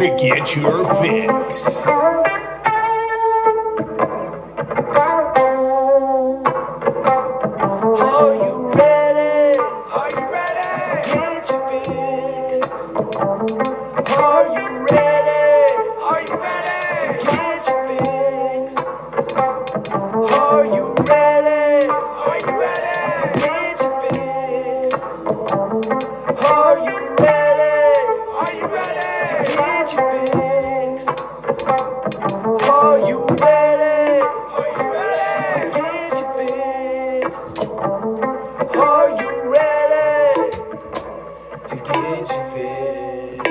Get your fix. Are you ready? Are you ready to get your fix? Are you ready? Are you ready to get your fix? Are you ready? Are you ready to get your fix? Are you ready? Are you ready to get your fix? Are you ready? Are you ready to get your fix? Are you ready to get your fix?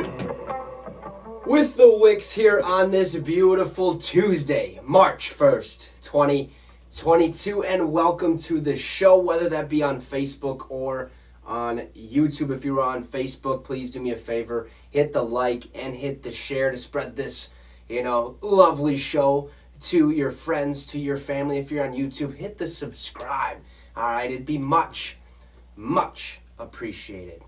With the Wicks here on this beautiful Tuesday, March 1st, 2022, and welcome to the show, whether that be on Facebook or on YouTube. If you're on Facebook, please do me a favor, hit the like and hit the share to spread this, lovely show to your friends, to your family. If you're on YouTube, hit the subscribe. All right, it'd be much appreciated.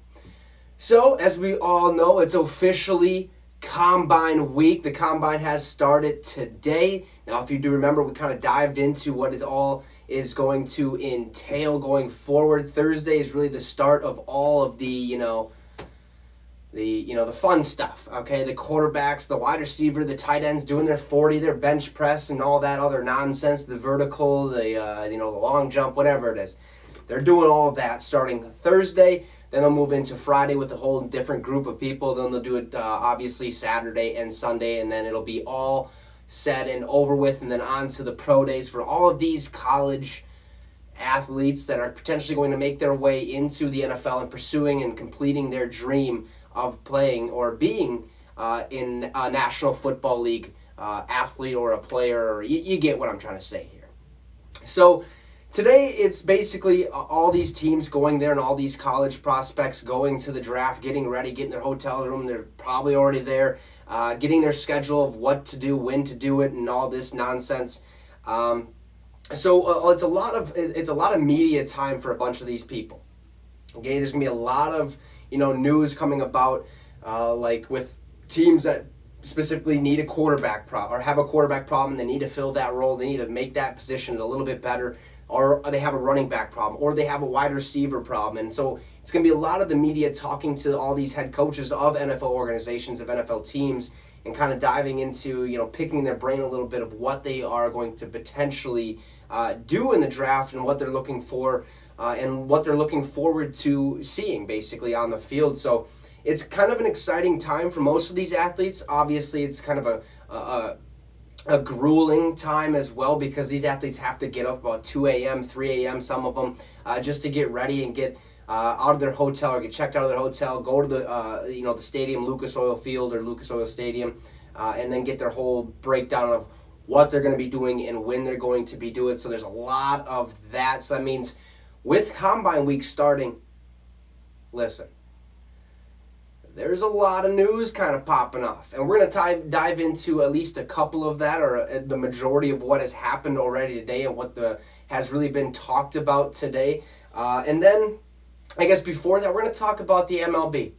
So, as we all know, it's officially Combine week. The Combine has started today. Now, if you do remember, we kind of dived into what it all is going to entail going forward. Thursday is really the start of all of the fun stuff. Okay, the quarterbacks, the wide receiver, the tight ends doing their 40, their bench press, and all that other nonsense. The vertical, the long jump, whatever it is. They're doing all of that starting Thursday. Then they'll move into Friday with a whole different group of people. Then they'll do it obviously Saturday and Sunday, and then it'll be all said and over with. And then on to the pro days for all of these college athletes that are potentially going to make their way into the NFL and pursuing and completing their dream of playing or being in a National Football League athlete or a player. Or you get what I'm trying to say here. So today, it's basically all these teams going there and all these college prospects going to the draft, getting ready, getting their hotel room. They're probably already there, getting their schedule of what to do, when to do it, and all this nonsense. So it's a lot of media time for a bunch of these people. Okay, there's gonna be a lot of news coming about, like with teams that specifically need a quarterback problem or have a quarterback problem. They need to fill that role. They need to make that position a little bit better. Or they have a running back problem, or they have a wide receiver problem. And so it's going to be a lot of the media talking to all these head coaches of NFL organizations, of NFL teams, and kind of diving into, picking their brain a little bit of what they are going to potentially do in the draft and what they're looking for and what they're looking forward to seeing, basically, on the field. So it's kind of an exciting time for most of these athletes. Obviously, it's kind of a grueling time as well, because these athletes have to get up about 2 a.m., 3 a.m., some of them, just to get ready and get out of their hotel or get checked out of their hotel, go to the stadium, Lucas Oil Field or Lucas Oil Stadium, and then get their whole breakdown of what they're going to be doing and when they're going to be doing it. So there's a lot of that. So that means with Combine Week starting, listen, there's a lot of news kind of popping off. And we're going to dive into at least a couple of that, or the majority of what has happened already today and what has really been talked about today. And then, I guess before that, we're going to talk about the MLB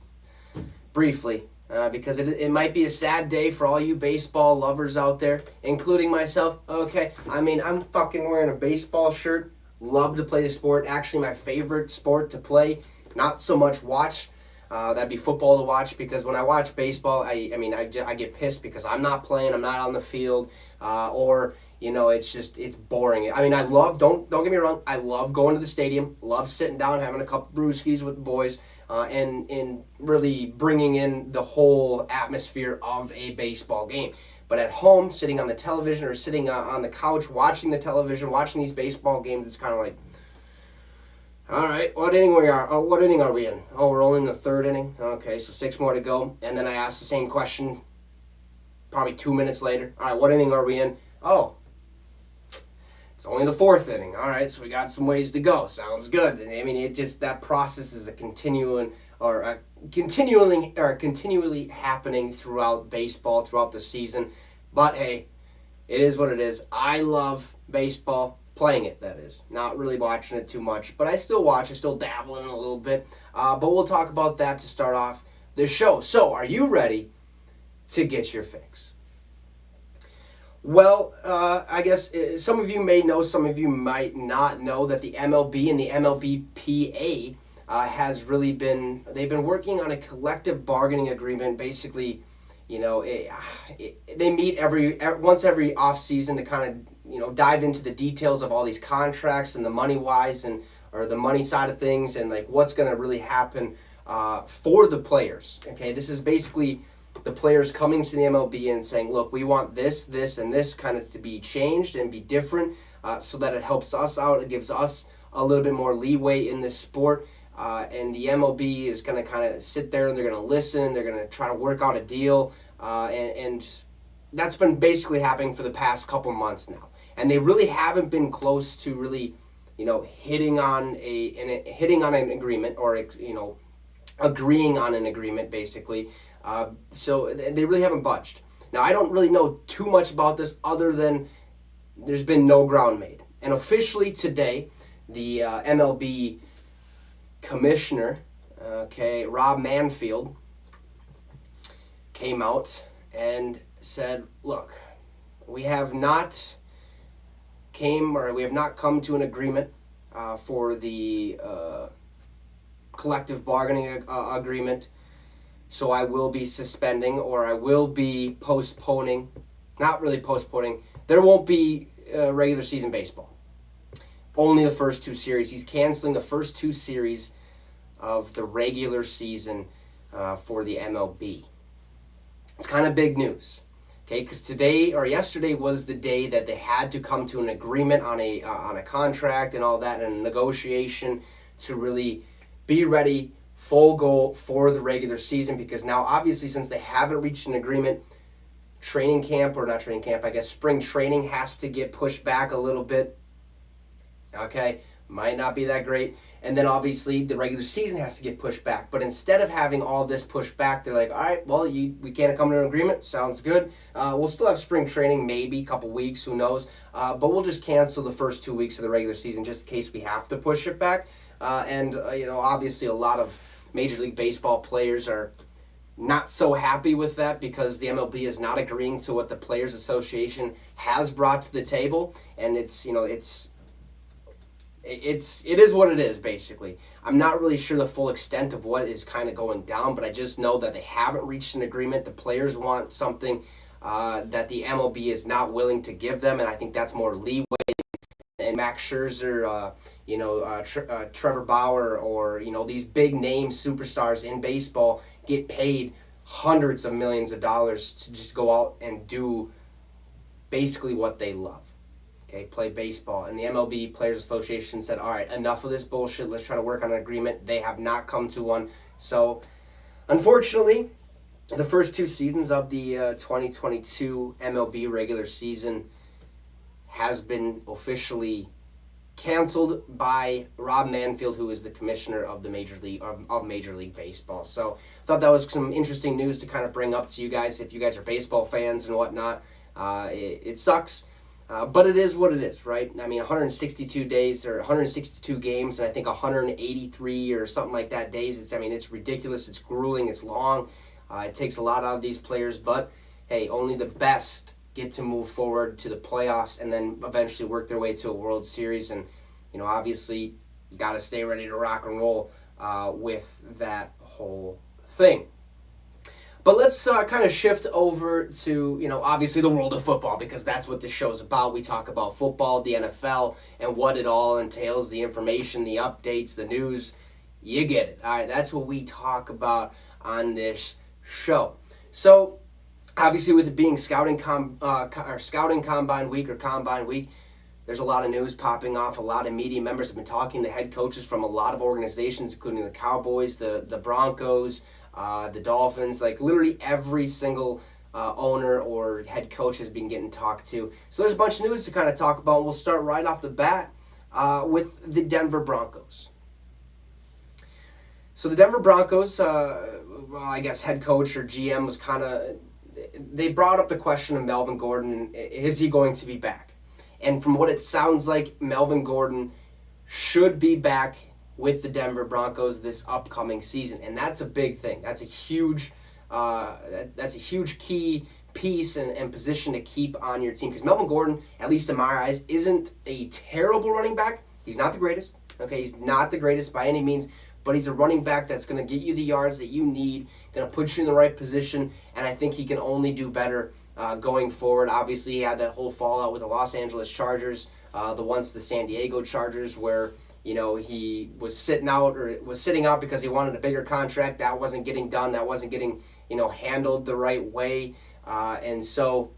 briefly, because it might be a sad day for all you baseball lovers out there, including myself. Okay, I mean, I'm fucking wearing a baseball shirt. Love to play the sport. Actually, my favorite sport to play. Not so much watch. That'd be football to watch, because when I watch baseball, I get pissed because I'm not playing, I'm not on the field, or it's boring. I mean, I love, don't get me wrong, I love going to the stadium, love sitting down, having a couple brewskis with the boys, and really bringing in the whole atmosphere of a baseball game. But at home, sitting on the television or sitting on the couch watching the television, watching these baseball games, it's kind of like, all right, what inning are we in? Oh, we're only in the third inning. Okay, so 6 more to go. And then I ask the same question probably 2 minutes later. All right, what inning are we in? Oh, it's only the fourth inning. All right, so we got some ways to go. Sounds good. And I mean, that process is continually happening throughout baseball, throughout the season. But hey, it is what it is. I love baseball. Playing it, that is. Not really watching it too much, but I still watch. I still dabble in it a little bit. But we'll talk about that to start off the show. So, are you ready to get your fix. Well, I guess some of you may know, some of you might not know that the MLB and the MLBPA has really they've been working on a collective bargaining agreement. Basically, they meet once every off season to kind of, dive into the details of all these contracts and the money wise or the money side of things and like what's going to really happen for the players. Okay, this is basically the players coming to the MLB and saying, look, we want this, this, and this kind of to be changed and be different so that it helps us out. It gives us a little bit more leeway in this sport. And the MLB is going to kind of sit there and they're going to listen. They're going to try to work out a deal. And that's been basically happening for the past couple months now. And they really haven't been close to really, hitting on an agreement or, agreeing on an agreement, basically. So they really haven't budged. Now, I don't really know too much about this other than there's been no ground made. And officially today, the MLB commissioner, Rob Manfred, came out and said, look, we have not come to an agreement for the collective bargaining agreement. So I will be suspending or I will be postponing, not really postponing. There won't be regular season baseball. Only the first two series. He's canceling the first two series of the regular season for the MLB. It's kind of big news, okay? Because yesterday was the day that they had to come to an agreement on a contract and all that and a negotiation to really be ready full go for the regular season, because now obviously since they haven't reached an agreement, spring training has to get pushed back a little bit. Okay, might not be that great. And then obviously the regular season has to get pushed back. But instead of having all this pushed back, they're like, all right, well, we can't come to an agreement. Sounds good. We'll still have spring training, maybe a couple weeks, who knows. But we'll just cancel the first 2 weeks of the regular season just in case we have to push it back. Obviously a lot of Major League Baseball players are not so happy with that because the MLB is not agreeing to what the Players Association has brought to the table, and it is what it is, basically. I'm not really sure the full extent of what is kind of going down, but I just know that they haven't reached an agreement. The players want something that the MLB is not willing to give them, and I think that's more leeway. And Max Scherzer, Trevor Bauer, or these big name superstars in baseball get paid hundreds of millions of dollars to just go out and do basically what they love. Okay, play baseball. And the MLB Players Association said, all right, enough of this bullshit. Let's try to work on an agreement. They have not come to one. So, unfortunately, the first two seasons of the 2022 MLB regular season has been officially canceled by Rob Manfred, who is the commissioner of the Major League Baseball. So I thought that was some interesting news to kind of bring up to you guys if you guys are baseball fans and whatnot. It sucks, but it is what it is, right? I mean, 162 days or 162 games, and I think 183 or something like that days. It's ridiculous. It's grueling. It's long. It takes a lot out of these players, but hey, only the best get to move forward to the playoffs and then eventually work their way to a World Series. And, obviously got to stay ready to rock and roll with that whole thing. But let's kind of shift over to, obviously the world of football, because that's what this show's about. We talk about football, the NFL, and what it all entails, the information, the updates, the news. You get it. All right, that's what we talk about on this show. So, obviously, with it being Scouting Combine Week, there's a lot of news popping off. A lot of media members have been talking to head coaches from a lot of organizations, including the Cowboys, the Broncos, the Dolphins. Like, literally every single owner or head coach has been getting talked to. So there's a bunch of news to kind of talk about. We'll start right off the bat with the Denver Broncos. So the Denver Broncos, I guess head coach or GM was they brought up the question of Melvin Gordon. Is he going to be back? And from what it sounds like, Melvin Gordon should be back with the Denver Broncos this upcoming season. And that's a big thing. That's a huge that's a huge key piece and position to keep on your team, because Melvin Gordon, at least in my eyes, isn't a terrible running back. He's not the greatest. Okay, he's not the greatest by any means, but he's a running back that's going to get you the yards that you need, going to put you in the right position, and I think he can only do better going forward. Obviously, he had that whole fallout with the Los Angeles Chargers, the San Diego Chargers, where he was sitting out because he wanted a bigger contract. That wasn't getting done. That wasn't getting handled the right way, and so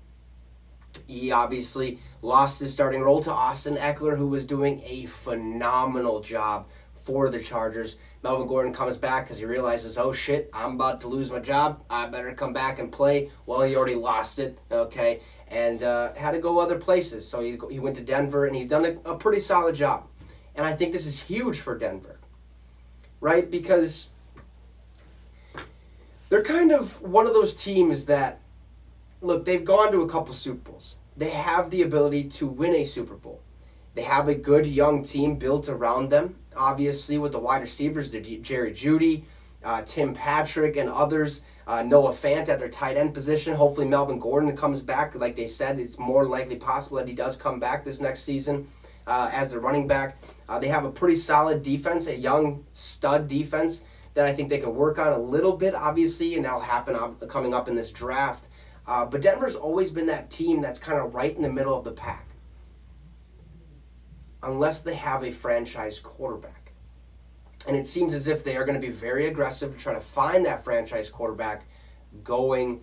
he obviously lost his starting role to Austin Eckler, who was doing a phenomenal job for the Chargers. Melvin Gordon comes back because he realizes, oh shit, I'm about to lose my job. I better come back and play. Well, he already lost it, okay, and had to go other places. So he went to Denver, and he's done a pretty solid job. And I think this is huge for Denver, right? Because they're kind of one of those teams that, look, they've gone to a couple Super Bowls. They have the ability to win a Super Bowl. They have a good young team built around them, obviously, with the wide receivers, Jerry Jeudy, Tim Patrick, and others, Noah Fant at their tight end position. Hopefully Melvin Gordon comes back. Like they said, it's more likely possible that he does come back this next season as their running back. They have a pretty solid defense, a young stud defense that I think they can work on a little bit, obviously, and that'll happen coming up in this draft. But Denver's always been that team that's kind of right in the middle of the pack, unless they have a franchise quarterback. And it seems as if they are going to be very aggressive to try to find that franchise quarterback going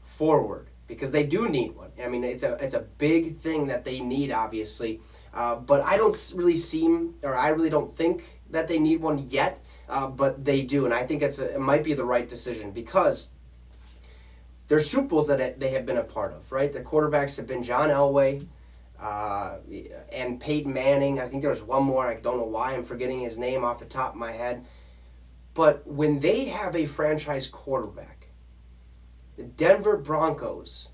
forward, because they do need one. I mean, it's a big thing that they need, obviously. But I really don't think that they need one yet, but they do. And I think it might be the right decision, because there's Super Bowls that they have been a part of, right? Their quarterbacks have been John Elway and Peyton Manning. I think there was one more. I don't know why I'm forgetting his name off the top of my head. But when they have a franchise quarterback, the Denver Broncos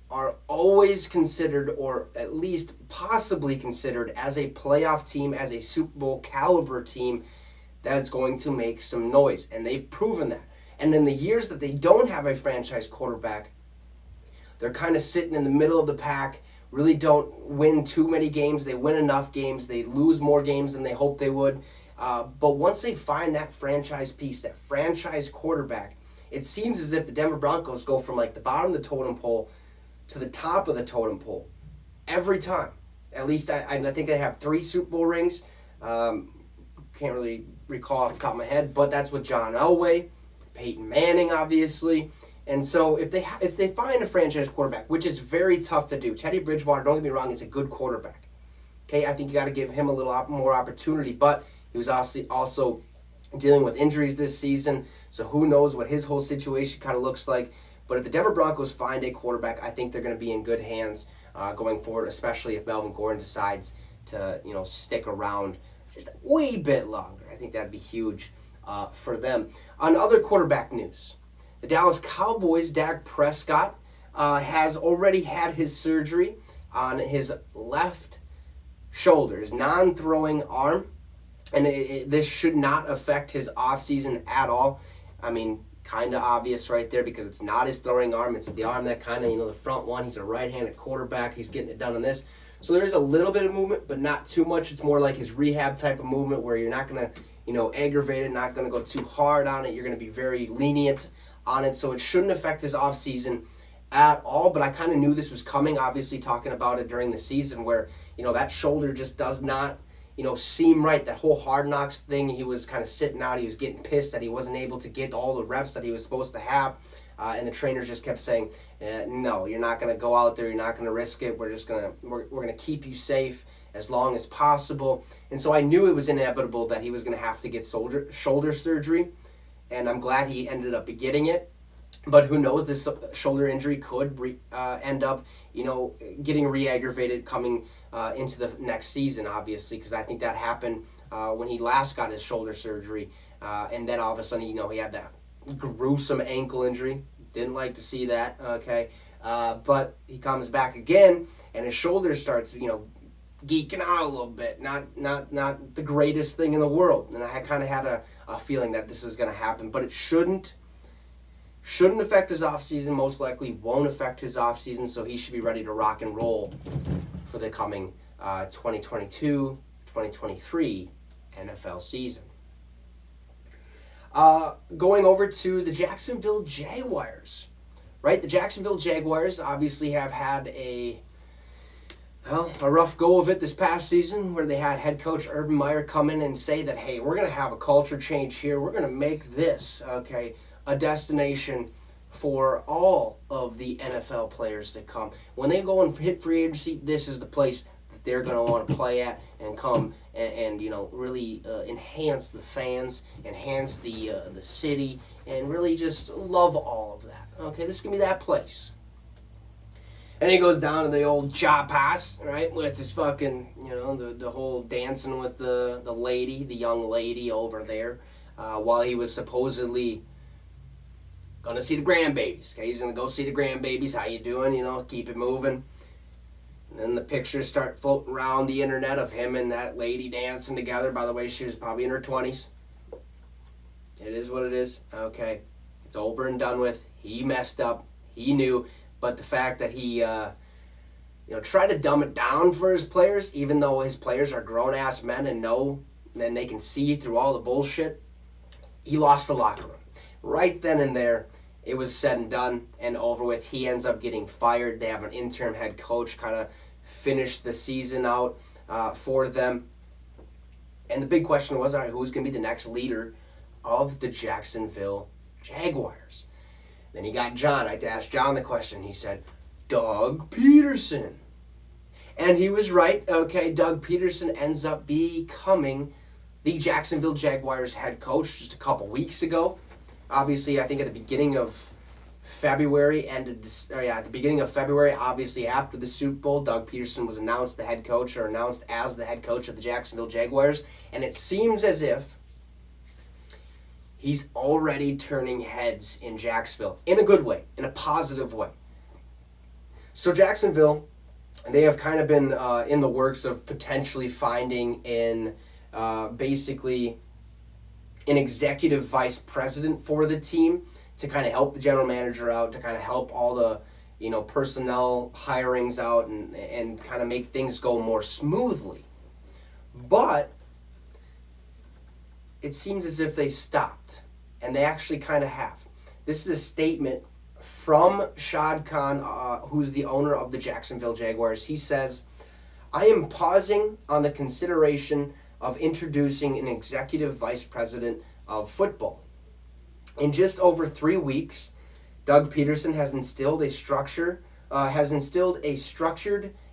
are always considered, or at least possibly considered, as a playoff team, as a Super Bowl caliber team that's going to make some noise. And they've proven that. And in the years that they don't have a franchise quarterback, they're kind of sitting in the middle of the pack, really don't win too many games. They win enough games. They lose more games than they hoped they would. But once they find that franchise piece, that franchise quarterback, it seems as if the Denver Broncos go from like the bottom of the totem pole to the top of the totem pole every time. At least I think they have 3 Super Bowl rings. Can't really recall off the top of my head, but that's with John Elway, Peyton Manning, obviously. And so if they find a franchise quarterback, which is very tough to do, Teddy Bridgewater, don't get me wrong, is a good quarterback. Okay, I think you got to give him a little more opportunity, but he was also dealing with injuries this season, so who knows what his whole situation kind of looks like. But if the Denver Broncos find a quarterback, I think they're going to be in good hands going forward, especially if Melvin Gordon decides to stick around just a wee bit longer. I think that'd be huge for them. On other quarterback news, the Dallas Cowboys' Dak Prescott has already had his surgery on his left shoulder, his non-throwing arm, and this should not affect his offseason at all. I mean, kind of obvious right there, because it's not his throwing arm. It's the arm that kind of, the front one. He's a right-handed quarterback. He's getting it done on this. So there is a little bit of movement, but not too much. It's more like his rehab type of movement where you're not going to, aggravate it, not going to go too hard on it. You're going to be very lenient on it. So it shouldn't affect his offseason at all. But I kind of knew this was coming, obviously talking about it during the season where, that shoulder just does not, seem right. That whole Hard Knocks thing, he was kind of sitting out. He was getting pissed that he wasn't able to get all the reps that he was supposed to have. And the trainers just kept saying, no, you're not going to go out there. You're not going to risk it. We're going to keep you safe as long as possible. And so I knew it was inevitable that he was going to have to get shoulder surgery. And I'm glad he ended up getting it. But who knows, this shoulder injury could end up, getting re-aggravated coming into the next season, obviously, because I think that happened when he last got his shoulder surgery. And then all of a sudden, he had that gruesome ankle injury. Didn't like to see that, okay? But he comes back again, and his shoulder starts, geeking out a little bit. Not the greatest thing in the world. And I kind of had a feeling that this was going to happen, but it shouldn't Shouldn't affect his offseason, most likely won't affect his offseason, so he should be ready to rock and roll for the coming 2022-2023 NFL season. Going over to the Jacksonville Jaguars, right? The Jacksonville Jaguars obviously have had a rough go of it this past season, where they had head coach Urban Meyer come in and say that, hey, we're going to have a culture change here. We're going to make this, okay, a destination for all of the NFL players that come. When they go and hit free agency, this is the place that they're going to want to play at and come and really enhance the fans, enhance the city, and really just love all of that. Okay, this is going to be that place. And he goes down to the old chop house, right, with his fucking, the whole dancing with the lady, the young lady over there, while he was supposedly going to see the grandbabies. Okay, he's going to go see the grandbabies. How you doing? Keep it moving. And then the pictures start floating around the internet of him and that lady dancing together. By the way, she was probably in her 20s. It is what it is. Okay, it's over and done with. He messed up. He knew. But the fact that he, tried to dumb it down for his players, even though his players are grown-ass men and they can see through all the bullshit, he lost the locker room. Right then and there, it was said and done and over with. He ends up getting fired. They have an interim head coach kind of finish the season out for them. And the big question was, all right, who's going to be the next leader of the Jacksonville Jaguars? Then he got John. I asked John the question. He said, Doug Peterson. And he was right. Okay, Doug Peterson ends up becoming the Jacksonville Jaguars head coach just a couple weeks ago. Obviously, I think at the beginning of February, obviously after the Super Bowl, Doug Peterson was announced as the head coach of the Jacksonville Jaguars. And it seems as if he's already turning heads in Jacksonville in a good way, in a positive way. So Jacksonville, they have kind of been in the works of potentially finding basically an executive vice president for the team to kind of help the general manager out, to kind of help all the personnel hirings out and kind of make things go more smoothly. But it seems as if they stopped, and they actually kind of have. This is a statement from Shad Khan, who's the owner of the Jacksonville Jaguars. He says, I am pausing on the consideration of introducing an executive vice president of football. In just over 3 weeks, Doug Peterson has instilled a structured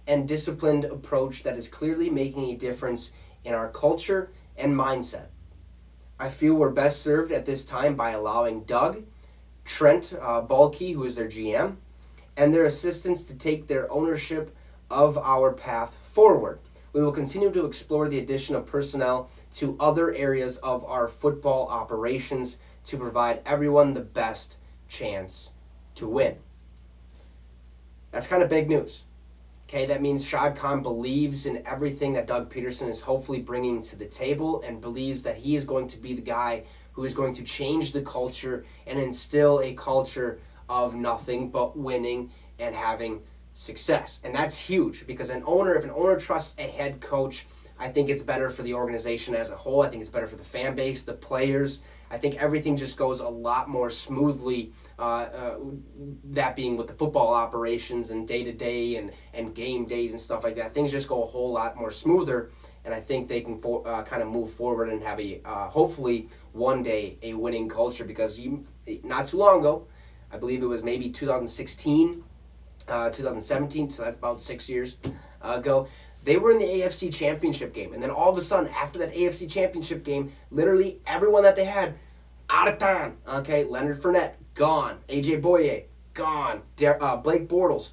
and disciplined approach that is clearly making a difference in our culture and mindset. I feel we're best served at this time by allowing Doug, Trent Baalke, who is their GM, and their assistants to take their ownership of our path forward. We will continue to explore the addition of personnel to other areas of our football operations to provide everyone the best chance to win. That's kind of big news. Okay, that means Shad Khan believes in everything that Doug Peterson is hopefully bringing to the table and believes that he is going to be the guy who is going to change the culture and instill a culture of nothing but winning and having success. And that's huge because if an owner trusts a head coach, I think it's better for the organization as a whole. I think it's better for the fan base, the players. I think everything just goes a lot more smoothly, that being with the football operations and day-to-day and game days and stuff like that. Things just go a whole lot more smoother, and I think they can kind of move forward and have hopefully one day a winning culture because not too long ago, I believe it was maybe 2016, 2017, so that's about 6 years ago, they were in the AFC Championship game. And then all of a sudden, after that AFC Championship game, literally everyone that they had, out of town. Okay, Leonard Fournette, gone. A.J. Boye, gone. Blake Bortles,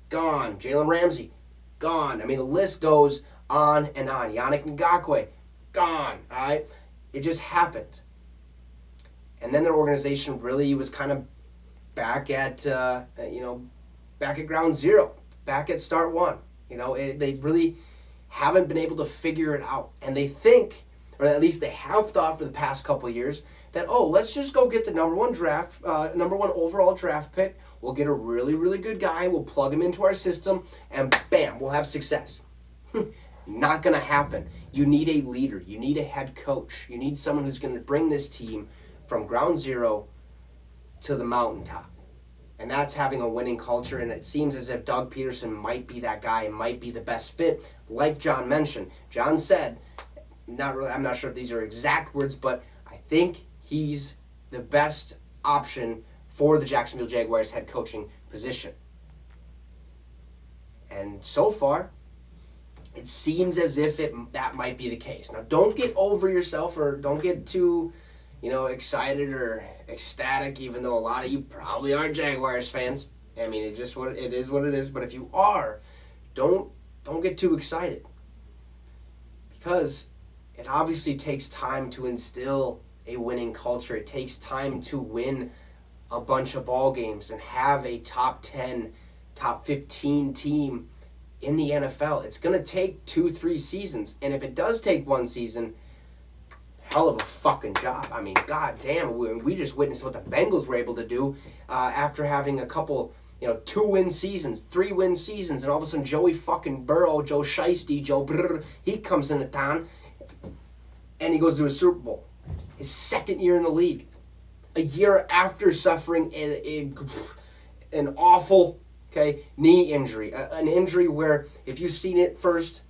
gone. Jalen Ramsey, gone. I mean, the list goes on and on. Yannick Ngakoue, gone. All right? It just happened. And then their organization really was kind of back at ground zero, back at start one. They really haven't been able to figure it out. And they think or at least they have thought for the past couple of years, that, oh, let's just go get the number one overall draft pick. We'll get a really, really good guy. We'll plug him into our system, and bam, we'll have success. Not going to happen. You need a leader. You need a head coach. You need someone who's going to bring this team from ground zero to the mountaintop. And that's having a winning culture, and it seems as if Doug Peterson might be that guy and might be the best fit, like John mentioned. John said, I'm not sure if these are exact words, but I think he's the best option for the Jacksonville Jaguars head coaching position. And so far, it seems as if that might be the case. Now, don't get over yourself, or don't get too, excited or ecstatic, even though a lot of you probably aren't Jaguars fans. I mean, it is what it is. But if you are, don't get too excited, because it obviously takes time to instill a winning culture. It takes time to win a bunch of ball games and have a top 10, top 15 team in the NFL. It's going to take 2-3 seasons. And if it does take one season, hell of a fucking job. I mean, goddamn, we just witnessed what the Bengals were able to do after having a couple, 2-win seasons, 3-win seasons, and all of a sudden Joey fucking Burrow, Joe Shiesty, he comes into town and he goes to a Super Bowl. His second year in the league. A year after suffering an awful knee injury. An injury where if you've seen it first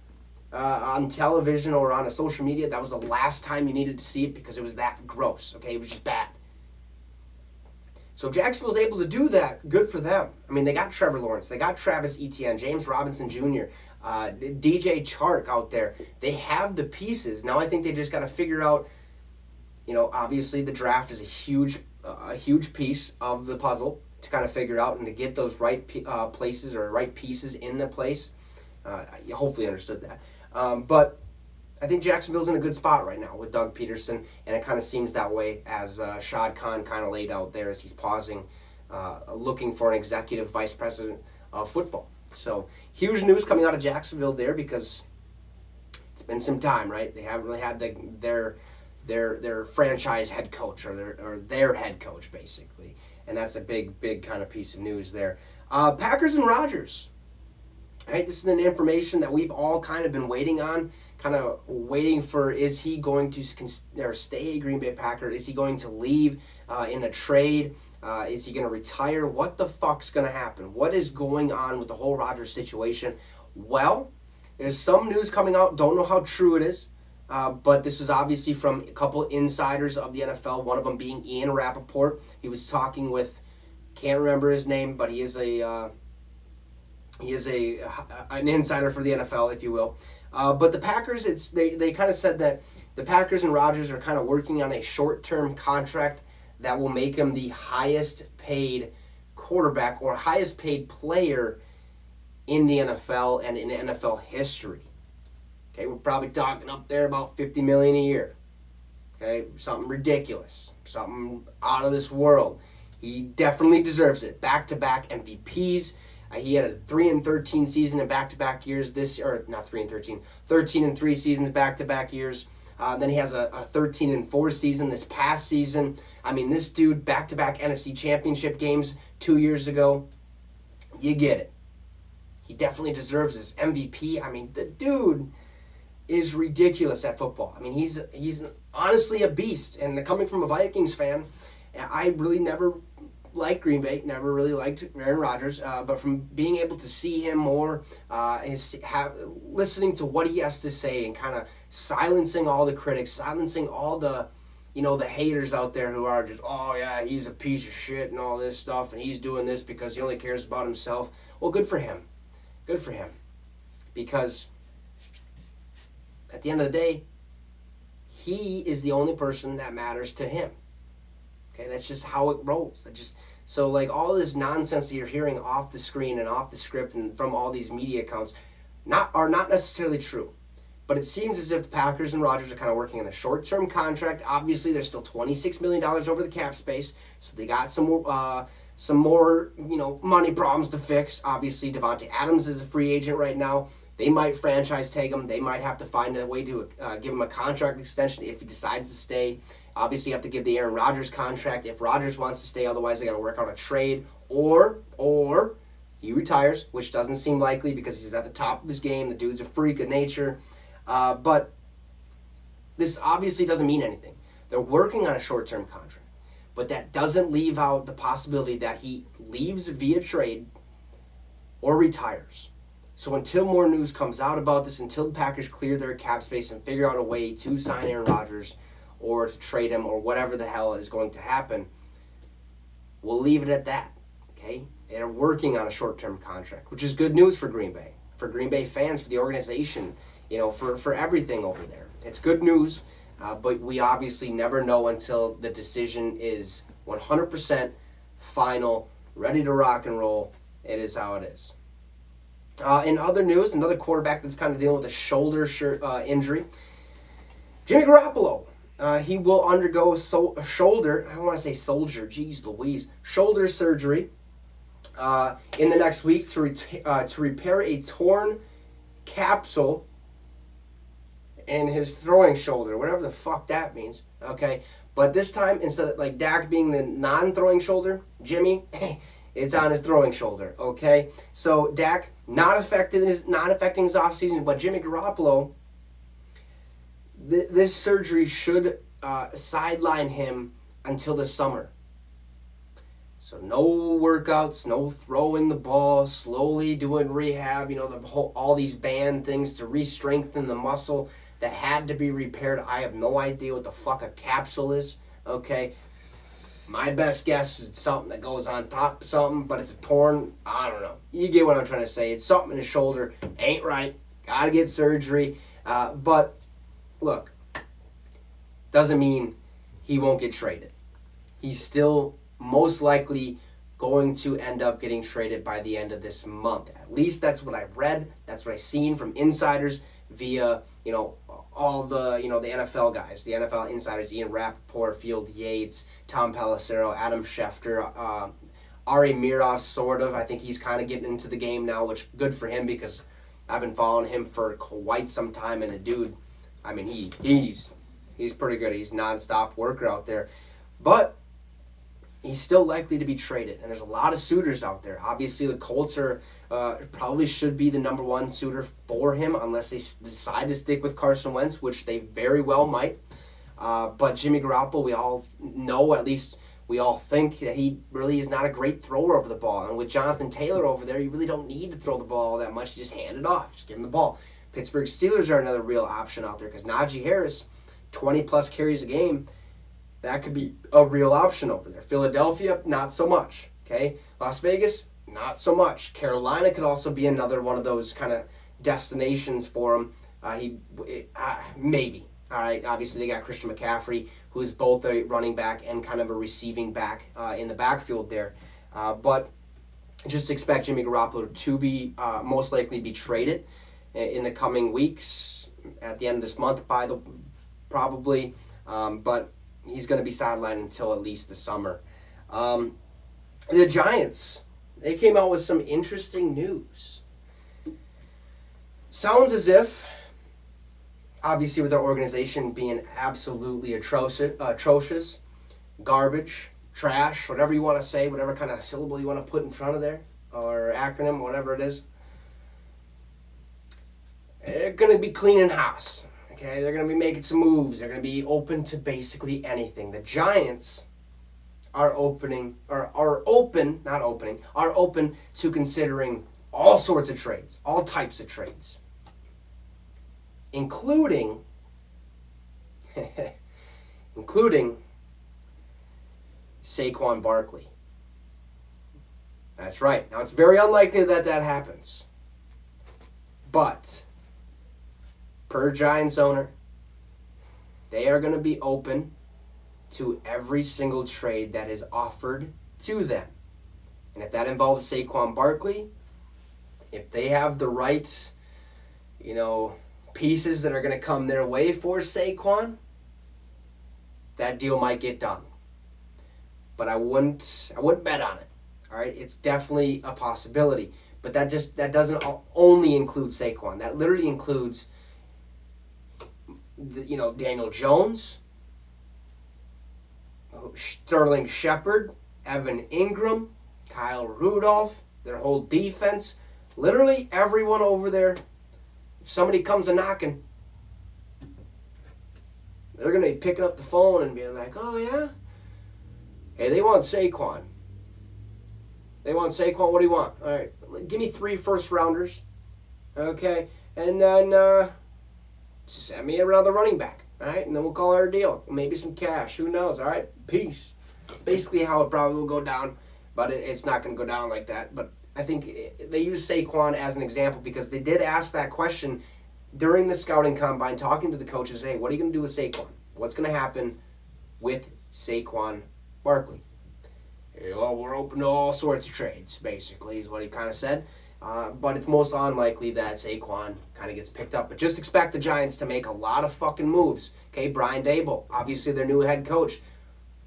on television or on a social media, that was the last time you needed to see it because it was that gross. It was just bad. So if Jacksonville's able to do that, good for them. I mean, they got Trevor Lawrence. They got Travis Etienne, James Robinson Jr., DJ Chark out there. They have the pieces. Now I think they just got to figure out, obviously the draft is a huge piece of the puzzle to kind of figure out and to get those right places or right pieces in the place. You hopefully understood that. But I think Jacksonville's in a good spot right now with Doug Peterson, and it kind of seems that way as Shad Khan kind of laid out there as he's pausing, looking for an executive vice president of football. So huge news coming out of Jacksonville there, because it's been some time, right? They haven't really had their franchise head coach or their head coach, basically. And that's a big kind of piece of news there. Packers and Rodgers. Right, this is an information that we've all kind of been waiting on, kind of waiting for, is he going to stay a Green Bay Packer? Is he going to leave in a trade? Is he going to retire? What the fuck's going to happen? What is going on with the whole Rodgers situation? Well, there's some news coming out. Don't know how true it is. But this was obviously from a couple insiders of the NFL, one of them being Ian Rappaport. He was talking with, can't remember his name, but he is an insider for the NFL, if you will. But the Packers, they kind of said that the Packers and Rodgers are kind of working on a short-term contract that will make him the highest paid quarterback or highest paid player in the NFL and in NFL history. Okay, we're probably talking up there about $50 million a year. Okay, something ridiculous, something out of this world. He definitely deserves it. Back-to-back MVPs. He had a 3-13 season in back-to-back years this year, or not 3-13, 13-3 seasons back-to-back years. Then he has a 13-4 season this past season. I mean, this dude, back-to-back NFC Championship games 2 years ago. You get it. He definitely deserves his MVP. I mean, the dude is ridiculous at football. I mean, he's honestly a beast. And coming from a Vikings fan, I really never liked Green Bay, never really liked Aaron Rodgers, but from being able to see him more, listening to what he has to say and kind of silencing all the critics, silencing all the, the haters out there who are just, oh yeah, he's a piece of shit and all this stuff, and he's doing this because he only cares about himself. Well, good for him. Good for him. Because at the end of the day, he is the only person that matters to him. Okay, that's just how it rolls. So all this nonsense that you're hearing off the screen and off the script and from all these media accounts are not necessarily true. But it seems as if the Packers and Rodgers are kind of working on a short-term contract. Obviously, there's still $26 million over the cap space, so they got some more money problems to fix. Obviously, Devontae Adams is a free agent right now. They might franchise tag him. They might have to find a way to give him a contract extension if he decides to stay. Obviously, you have to give the Aaron Rodgers contract if Rodgers wants to stay. Otherwise, they got to work out a trade. Or he retires, which doesn't seem likely because he's at the top of his game. The dude's a freak of nature. But this obviously doesn't mean anything. They're working on a short-term contract. But that doesn't leave out the possibility that he leaves via trade or retires. So until more news comes out about this, until the Packers clear their cap space and figure out a way to sign Aaron Rodgers or to trade him or whatever the hell is going to happen, we'll leave it at that, okay? They're working on a short-term contract, which is good news for Green Bay fans, for the organization, for everything over there. It's good news, but we obviously never know until the decision is 100% final, ready to rock and roll. It is how it is. In other news, another quarterback that's kind of dealing with a shoulder injury, Jimmy Garoppolo. He will undergo a shoulder, I don't want to say soldier, geez Louise, shoulder surgery in the next week to repair a torn capsule in his throwing shoulder, whatever the fuck that means, okay? But this time, instead of like Dak being the non-throwing shoulder, Jimmy, it's on his throwing shoulder, okay? So Dak not affecting his offseason, but Jimmy Garoppolo, this surgery should sideline him until the summer. So no workouts, no throwing the ball, slowly doing rehab, all these band things to re-strengthen the muscle that had to be repaired. I have no idea what the fuck a capsule is, okay? My best guess is it's something that goes on top of something, but it's a torn, I don't know. You get what I'm trying to say. It's something in his shoulder. Ain't right. Got to get surgery. But, look, doesn't mean he won't get traded. He's still most likely going to end up getting traded by the end of this month. At least that's what I've read. That's what I've seen from insiders via, all the, the NFL guys, the NFL insiders, Ian Rappaport, Field Yates, Tom Pelissero, Adam Schefter, Ari Mirov, sort of. I think he's kind of getting into the game now, which good for him because I've been following him for quite some time, and the dude, I mean, he's pretty good. He's nonstop worker out there. But he's still likely to be traded, and there's a lot of suitors out there. Obviously, the Colts probably should be the number one suitor for him unless they decide to stick with Carson Wentz, which they very well might. But Jimmy Garoppolo, we all know, at least we all think, that he really is not a great thrower of the ball. And with Jonathan Taylor over there, you really don't need to throw the ball that much. You just hand it off. Just give him the ball. Pittsburgh Steelers are another real option out there because Najee Harris, 20-plus carries a game, that could be a real option over there. Philadelphia, not so much. Okay, Las Vegas, not so much. Carolina could also be another one of those kind of destinations for him. Maybe. All right. Obviously, they got Christian McCaffrey, who is both a running back and kind of a receiving back in the backfield there. But just expect Jimmy Garoppolo to be most likely be traded in the coming weeks, at the end of this month, probably. But he's going to be sidelined until at least the summer. The Giants, they came out with some interesting news. Sounds as if, obviously with their organization being absolutely atrocious, garbage, trash, whatever you want to say, whatever kind of syllable you want to put in front of there, or acronym, whatever it is, they're going to be cleaning house. Okay, they're going to be making some moves. They're going to be open to basically anything. The Giants are open to considering all sorts of trades, all types of trades, including Saquon Barkley. That's right. Now, it's very unlikely that happens. But per Giants owner, they are going to be open to every single trade that is offered to them. And if that involves Saquon Barkley, if they have the right, pieces that are going to come their way for Saquon, that deal might get done. But I wouldn't bet on it. All right, it's definitely a possibility. But that doesn't only include Saquon. That literally includes Daniel Jones, Sterling Shepard, Evan Ingram, Kyle Rudolph, their whole defense. Literally everyone over there. If somebody comes a knocking, they're going to be picking up the phone and being like, oh, yeah? Hey, they want Saquon. What do you want? All right, give me 3 first-rounders. Okay, and then send me another running back. All right, and then we'll call our deal. Maybe some cash. Who knows? All right, peace. It's basically how it probably will go down, but it's not going to go down like that. But I think they use Saquon as an example because they did ask that question during the scouting combine, talking to the coaches, hey, what are you going to do with Saquon? What's going to happen with Saquon Barkley? Well, we're open to all sorts of trades, basically, is what he kind of said. But it's most unlikely that Saquon kind of gets picked up. But just expect the Giants to make a lot of fucking moves. Okay, Brian Daboll, obviously their new head coach,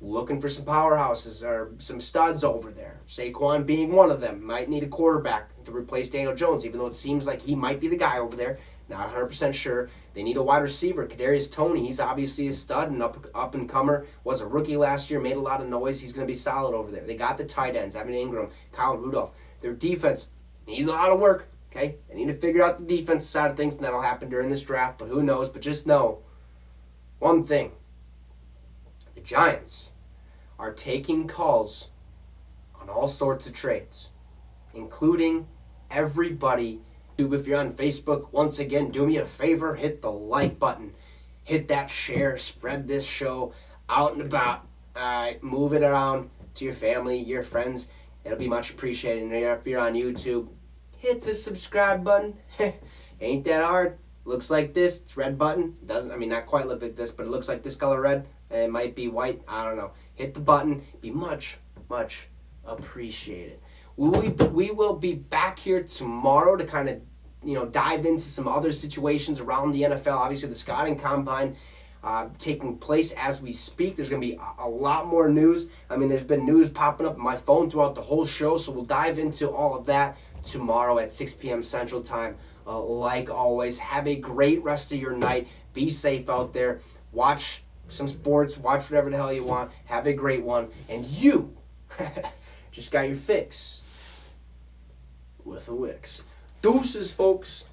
looking for some powerhouses or some studs over there. Saquon being one of them. Might need a quarterback to replace Daniel Jones, even though it seems like he might be the guy over there. Not 100% sure. They need a wide receiver. Kadarius Toney, he's obviously a stud and up and comer. Was a rookie last year, made a lot of noise. He's going to be solid over there. They got the tight ends, Evan Ingram, Kyle Rudolph. Their defense needs a lot of work. Okay, they need to figure out the defense side of things, and that'll happen during this draft. But who knows? But just know one thing: the Giants are taking calls on all sorts of trades, including everybody. If you're on Facebook, once again, do me a favor, hit the like button, hit that share, spread this show out and about. All right, move it around to your family, your friends. It'll be much appreciated. And if you're on YouTube, hit the subscribe button. Ain't that hard. Looks like this. It's red button. Not quite look like this, but it looks like this color red. And it might be white. I don't know. Hit the button. Be much, much appreciated. We will be back here tomorrow to kind of dive into some other situations around the NFL. Obviously, the scouting combine taking place as we speak. There's going to be a lot more news. There's been news popping up on my phone throughout the whole show, so we'll dive into all of that tomorrow at 6 p.m. Central Time. Like always, have a great rest of your night. Be safe out there. Watch some sports. Watch whatever the hell you want. Have a great one. And you just got your fix with a Wicks. Deuces, folks.